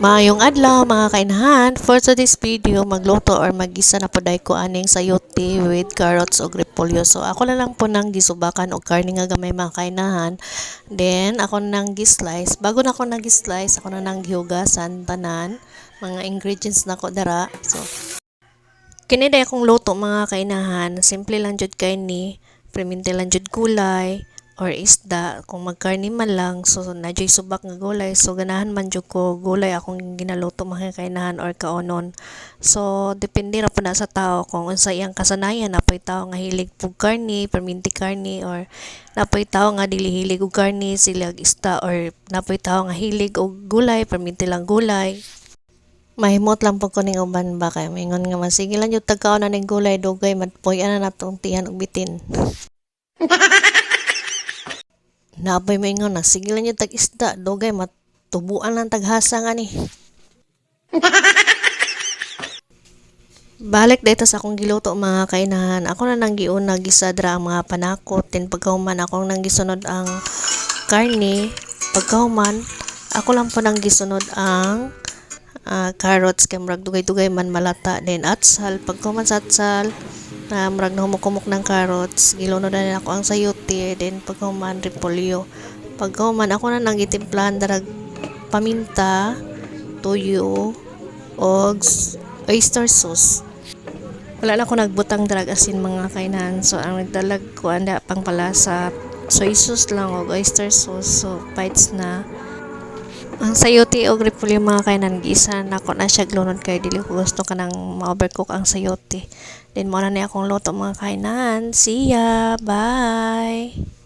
Maayong adlaw mga kainahan. For today's video, magluto or magisa na poday ko aning sayote with carrots o repolyo. So ako na lang po nang gisubakan og karne nga gamay mga kainahan. Then ako nang gi-slice. Bago na ako nag-slice, ako na nang gihugasan tanan mga ingredients nako dara. So kini day akong luto mga kainahan. Simple lang jud kay ni, permente lang jud gulay or isda kung magkarni man lang, so nadyo'y subak nga gulay, so ganahan man jud ko gulay akong ginaluto mga kainahan or kaonon. So depende ra po na sa tao kung unsa iyang kasanayan. Napoy tao nga hilig pug karni, perminti karni, or napoy tao nga dili hilig og karni, silag isda, or napoy tao nga hilig og gulay, perminti lang gulay. Mahimot lang po ko ning uban ba kay mingon nga masige lang jud tagkaon na ning gulay dugay madpoy ana natong tiyan og bitin. Napoy maingon na sige lang yung tag-isda, dogay matubuan lang taghasa nga ni. Balik dito sa akong giluto mga kainahan. Ako na nang giuna gisadra ang mga panakot, then pagkahuman akong nang gisunod ang karne, pagkahuman ako lang po nang gisunod ang carrots kay murag dugay-dugay man malata, then atsal, pagkahuman sa atsal murag na humukumok ng carrots, gilunod na ako ang sayote, then pagkahuman repolyo. Pagkahuman ako na nang gitimplahan darag paminta, toyo, og oyster sauce. Wala na ako nagbutang darag asin mga kainan, so ang nagdalag ko anda pang palasa soy sauce lang og oyster sauce, so bites na. Ang sayote o repolyo mga kainan, giisa na ako na siya glunod kay dili ko gusto ka nang ma-overcook ang sayote. Then mo na akong luto mga kainan. See ya! Bye!